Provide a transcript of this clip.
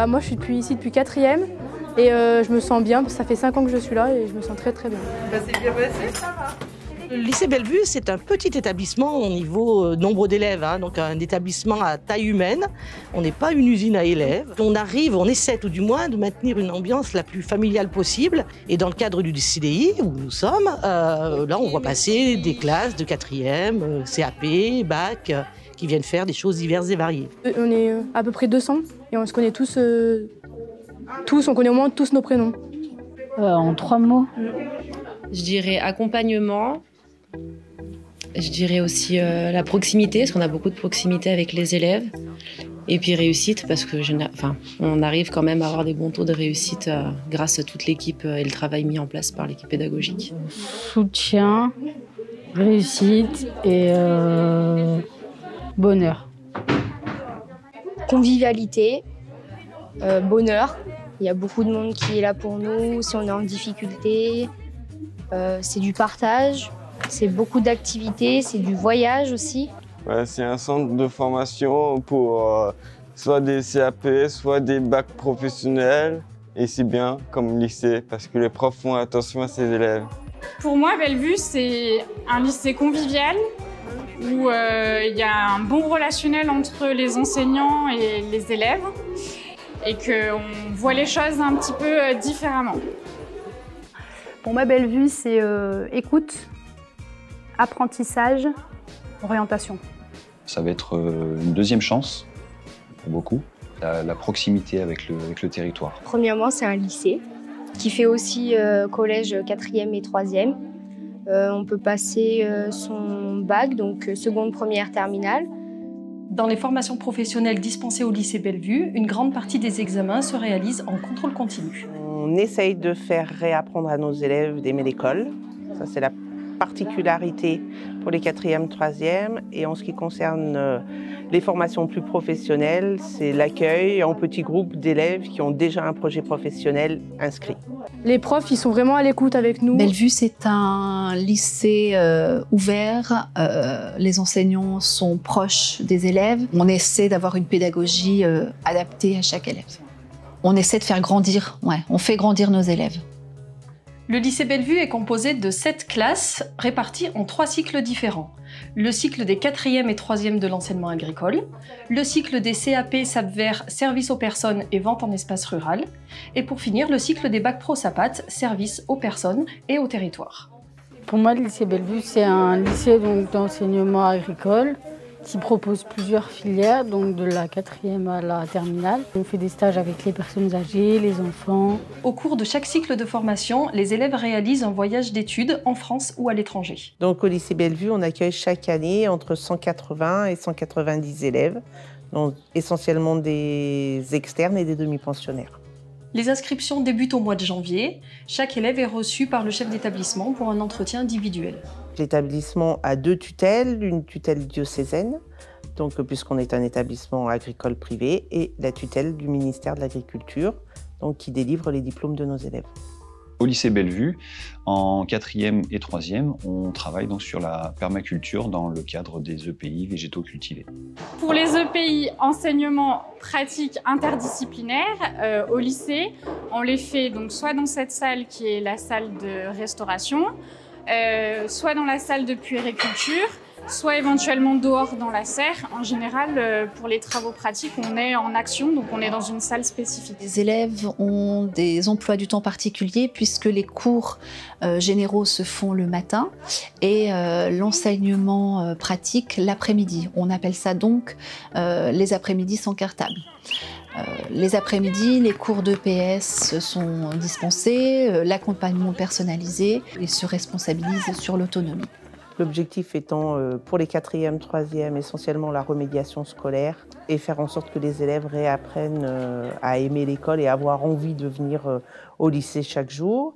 Moi je suis ici depuis 4e et je me sens bien, ça fait 5 ans que je suis là et je me sens très très bien. C'est bien passé, ça va. Le lycée Bellevue, c'est un petit établissement au niveau nombre d'élèves, donc un établissement à taille humaine. On n'est pas une usine à élèves. On essaie tout du moins de maintenir une ambiance la plus familiale possible. Et dans le cadre du CDI, où nous sommes, là on voit passer des classes de 4e, CAP, bac, qui viennent faire des choses diverses et variées. On est à peu près 200 et on se connaît tous, on connaît au moins tous nos prénoms. En 3 mots. Je dirais accompagnement. Je dirais aussi la proximité, parce qu'on a beaucoup de proximité avec les élèves. Et puis réussite, parce que on arrive quand même à avoir des bons taux de réussite grâce à toute l'équipe et le travail mis en place par l'équipe pédagogique. Soutien, réussite et bonheur. Convivialité, bonheur. Il y a beaucoup de monde qui est là pour nous si on est en difficulté. C'est du partage, c'est beaucoup d'activités, c'est du voyage aussi. Ouais, c'est un centre de formation pour soit des CAP, soit des bacs professionnels. Et c'est bien comme lycée parce que les profs font attention à ses élèves. Pour moi, Bellevue, c'est un lycée convivial où il y a un bon relationnel entre les enseignants et les élèves et qu'on voit les choses un petit peu différemment. Pour moi, Bellevue, c'est écoute, apprentissage, orientation. Ça va être une deuxième chance pour beaucoup, la proximité avec le territoire. Premièrement, c'est un lycée qui fait aussi collège 4e et 3e. On peut passer son bac, donc seconde, première, terminale. Dans les formations professionnelles dispensées au lycée Bellevue, une grande partie des examens se réalisent en contrôle continu. On essaye de faire réapprendre à nos élèves d'aimer l'école. Ça, c'est la particularité pour les 4e, 3e. Et en ce qui concerne les formations plus professionnelles, c'est l'accueil en petits groupes d'élèves qui ont déjà un projet professionnel inscrit. Les profs, ils sont vraiment à l'écoute avec nous. Bellevue, c'est un lycée ouvert. Les enseignants sont proches des élèves. On essaie d'avoir une pédagogie adaptée à chaque élève. On essaie de faire grandir, on fait grandir nos élèves. Le lycée Bellevue est composé de 7 classes réparties en 3 cycles différents. Le cycle des 4e et 3e de l'enseignement agricole, le cycle des CAP SAPVER, service aux personnes et vente en espace rural, et pour finir, le cycle des bacs pro SAPAT, service aux personnes et au territoire. Pour moi, le lycée Bellevue, c'est un lycée d'enseignement agricole qui propose plusieurs filières, donc de la 4e à la terminale. On fait des stages avec les personnes âgées, les enfants. Au cours de chaque cycle de formation, les élèves réalisent un voyage d'études en France ou à l'étranger. Donc au lycée Bellevue, on accueille chaque année entre 180 et 190 élèves, donc essentiellement des externes et des demi-pensionnaires. Les inscriptions débutent au mois de janvier. Chaque élève est reçu par le chef d'établissement pour un entretien individuel. L'établissement a 2 tutelles, une tutelle diocésaine, donc puisqu'on est un établissement agricole privé, et la tutelle du ministère de l'Agriculture, donc qui délivre les diplômes de nos élèves. Au lycée Bellevue, en 4e et 3e, on travaille donc sur la permaculture dans le cadre des EPI végétaux cultivés. Pour les EPI, enseignement pratique interdisciplinaire, au lycée, on les fait donc soit dans cette salle qui est la salle de restauration, soit dans la salle de puériculture, soit éventuellement dehors dans la serre. En général, pour les travaux pratiques, on est en action, donc on est dans une salle spécifique. Les élèves ont des emplois du temps particuliers puisque les cours généraux se font le matin et l'enseignement pratique l'après-midi. On appelle ça donc les après-midi sans cartable. Les après-midi, les cours d'EPS sont dispensés, l'accompagnement personnalisé et se responsabilise sur l'autonomie. L'objectif étant pour les 4e, 3e, essentiellement la remédiation scolaire et faire en sorte que les élèves réapprennent à aimer l'école et avoir envie de venir au lycée chaque jour.